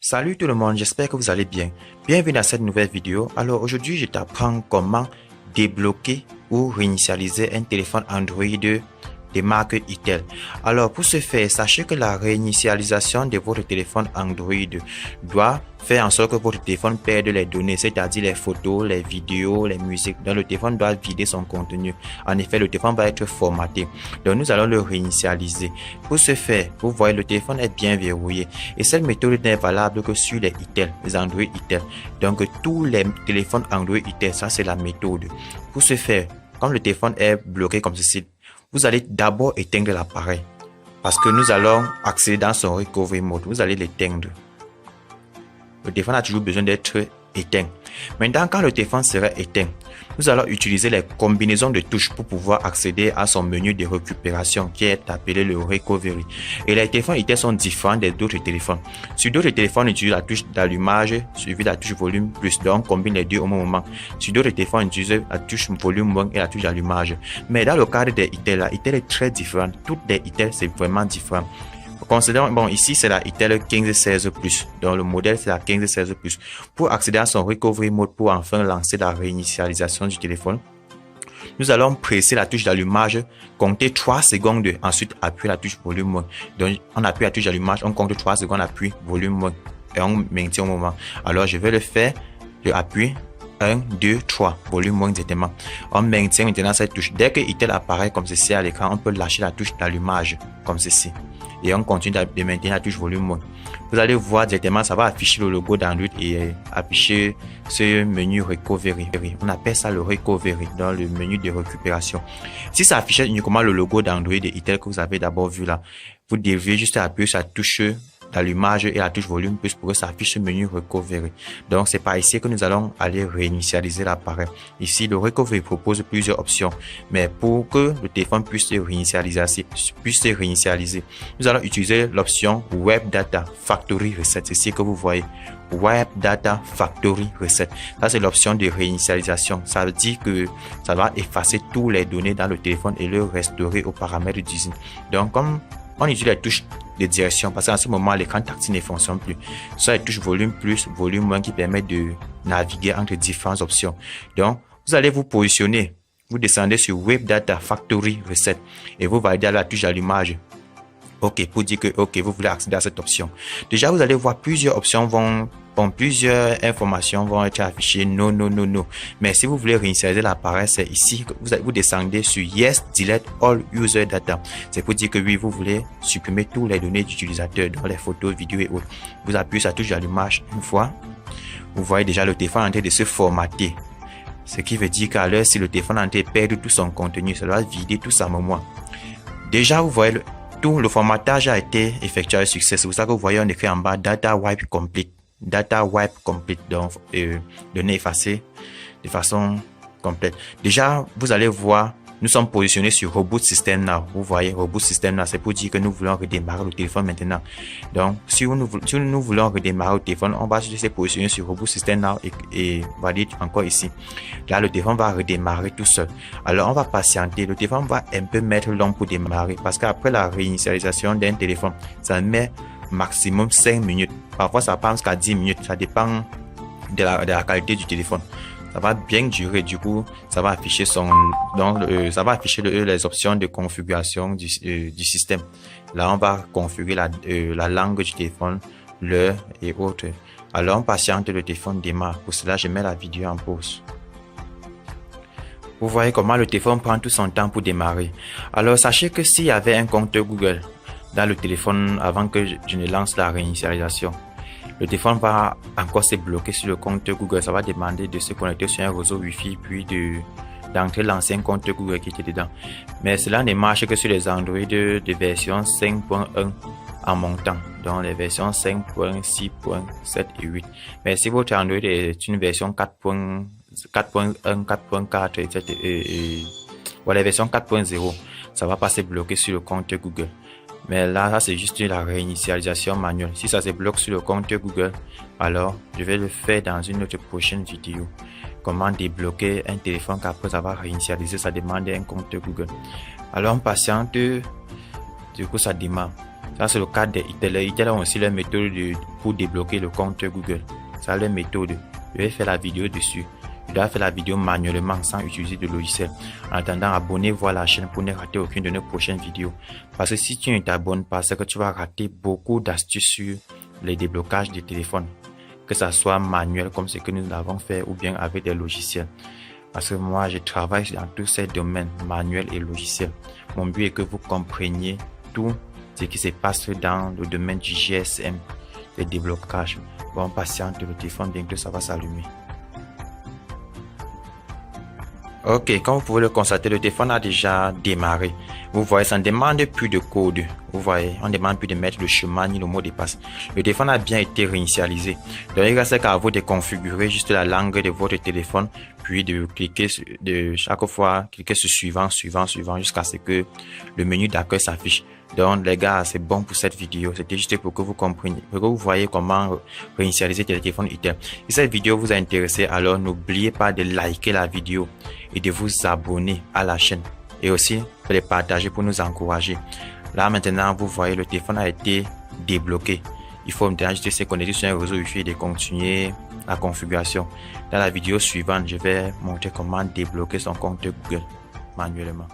Salut tout le monde, j'espère que vous allez bien. Bienvenue à cette nouvelle vidéo. Alors aujourd'hui, je t'apprends comment débloquer ou réinitialiser un téléphone Android des marques Itel. Alors pour ce faire, sachez que la réinitialisation de votre téléphone Android doit faire en sorte que votre téléphone perde les données, c'est-à-dire les photos, les vidéos, les musiques. Donc le téléphone doit vider son contenu. En effet, le téléphone va être formaté. Donc nous allons le réinitialiser. Pour ce faire, vous voyez, le téléphone est bien verrouillé. Et cette méthode n'est valable que sur les Itel, les Android Itel. Donc tous les téléphones Android Itel, ça c'est la méthode. Pour ce faire, quand le téléphone est bloqué comme ceci, vous allez d'abord éteindre l'appareil parce que nous allons accéder dans son recovery mode. Vous allez l'éteindre. Le téléphone a toujours besoin d'être éteint. Maintenant, quand le téléphone sera éteint, nous allons utiliser les combinaisons de touches pour pouvoir accéder à son menu de récupération qui est appelé le recovery. Et les téléphones Itel sont différents des autres téléphones. Sur d'autres téléphones, on utilise la touche d'allumage suivi de la touche volume plus. Donc, on combine les deux au même moment. Sur d'autres téléphones, on utilise la touche volume moins et la touche d'allumage. Mais dans le cadre des Itel, la Itel est très différente. Toutes les Itel, c'est vraiment différent. Considérons, bon, ici c'est la Itel 1516 Plus, donc le modèle c'est la 1516 Plus. Pour accéder à son recovery mode, pour enfin lancer la réinitialisation du téléphone, nous allons presser la touche d'allumage, compter 3 secondes, ensuite appuyer la touche volume. Donc on appuie la touche d'allumage, on compte 3 secondes, appuie volume et on maintient au moment. Alors je vais le faire, je appuie 1, 2, 3, volume exactement. On maintient maintenant cette touche. Dès que Itel apparaît comme ceci à l'écran, on peut lâcher la touche d'allumage comme ceci. Et on continue de maintenir la touche volume. Vous allez voir directement, ça va afficher le logo d'Android et afficher ce menu recovery. On appelle ça le recovery dans le menu de récupération. Si ça affichait uniquement le logo d'Android et Itel que vous avez d'abord vu là, vous devez juste appuyer sur la touche d'allumage et la touche volume plus pour que ça affiche ce menu recovery. Donc c'est par ici que nous allons aller réinitialiser l'appareil. Ici le recovery propose plusieurs options, mais pour que le téléphone puisse se réinitialiser, nous allons utiliser l'option Web Data Factory Reset. C'est ici que vous voyez Web Data Factory Reset. Ça c'est l'option de réinitialisation. Ça veut dire que ça va effacer toutes les données dans le téléphone et le restaurer aux paramètres d'usine. Donc comme on utilise les touches de direction parce qu'en ce moment l'écran tactile ne fonctionne plus. Ce sont les touches volume plus, volume moins qui permettent de naviguer entre différentes options. Donc vous allez vous positionner, vous descendez sur Web Data Factory Reset et vous validez la touche d'allumage. OK, pour dire que OK, vous voulez accéder à cette option. Déjà, vous allez voir plusieurs options plusieurs informations vont être affichées. Non. Mais si vous voulez réinitialiser l'appareil, c'est ici que vous descendez sur Yes, Delete All User Data. C'est pour dire que oui, vous voulez supprimer toutes les données d'utilisateur, dans les photos, vidéos et autres. Vous appuyez sur la touche d'allumage une fois. Vous voyez déjà le téléphone en train de se formater. Ce qui veut dire qu'à l'heure, si le téléphone en train de perdre tout son contenu, ça doit vider tout sa mémoire. Déjà, vous voyez tout le formatage a été effectué avec succès. C'est pour ça que vous voyez on écrit en bas Data Wipe Complete. Data Wipe Complete, donc données effacées de façon complète. Déjà, vous allez voir, nous sommes positionnés sur Reboot System Now. Vous voyez, Reboot System Now, c'est pour dire que nous voulons redémarrer le téléphone maintenant. Donc, si nous voulons redémarrer le téléphone, on va se positionner sur Reboot System Now et valider encore ici. Là, le téléphone va redémarrer tout seul. Alors, on va patienter. Le téléphone va un peu mettre long pour démarrer parce qu'après la réinitialisation d'un téléphone, ça met maximum 5 minutes. Parfois, ça passe jusqu'à 10 minutes. Ça dépend de la qualité du téléphone. Ça va bien durer. Du coup, ça va afficher ça va afficher les options de configuration du système. Là, on va configurer la langue du téléphone, l'heure et autres. Alors, on patiente, le téléphone démarre. Pour cela, je mets la vidéo en pause. Vous voyez comment le téléphone prend tout son temps pour démarrer. Alors, sachez que s'il y avait un compteur Google dans le téléphone avant que je ne lance la réinitialisation, le téléphone va encore se bloquer sur le compte Google. Ça va demander de se connecter sur un réseau Wi-Fi puis d'entrer l'ancien compte Google qui était dedans. Mais cela ne marche que sur les Android de version 5.1 en montant, donc les versions 5.6, 7 et 8. Mais si votre Android est une version 4.1, 4.4 etc. Ou la version 4.0, ça va pas se bloquer sur le compte Google. Mais là, ça c'est juste la réinitialisation manuelle. Si ça se bloque sur le compte Google, alors je vais le faire dans une autre prochaine vidéo. Comment débloquer un téléphone qu'après avoir réinitialisé, ça demande un compte Google. Alors on patiente, du coup ça démarre. Ça, c'est le cas des Itel. Les Itel ont aussi leur méthode pour débloquer le compte Google. Ça, leur méthode. Je vais faire la vidéo dessus. Je dois faire la vidéo manuellement sans utiliser de logiciel. En attendant, abonnez-vous à la chaîne pour ne rater aucune de nos prochaines vidéos. Parce que si tu ne t'abonnes pas, c'est que tu vas rater beaucoup d'astuces sur les déblocages des téléphones. Que ça soit manuel comme ce que nous l'avons fait ou bien avec des logiciels. Parce que moi, je travaille dans tous ces domaines, manuel et logiciel. Mon but est que vous compreniez tout ce qui se passe dans le domaine du GSM, des déblocages. Bon, patiente, le téléphone, bientôt ça va s'allumer. Ok, comme vous pouvez le constater, le téléphone a déjà démarré. Vous voyez, ça ne demande plus de code. Vous voyez, on ne demande plus de mettre le chemin ni le mot de passe. Le téléphone a bien été réinitialisé. Donc, il reste qu'à vous de configurer juste la langue de votre téléphone, puis de cliquer de chaque fois, cliquer sur suivant jusqu'à ce que le menu d'accueil s'affiche. Donc, les gars, c'est bon pour cette vidéo. C'était juste pour que vous compreniez, pour que vous voyez comment réinitialiser le téléphone Itel. Si cette vidéo vous a intéressé, alors n'oubliez pas de liker la vidéo et de vous abonner à la chaîne. Et aussi de les partager pour nous encourager. Là, maintenant, vous voyez, le téléphone a été débloqué. Il faut maintenant juste se connecter sur un réseau Wi-Fi et de continuer la configuration. Dans la vidéo suivante, je vais montrer comment débloquer son compte Google manuellement.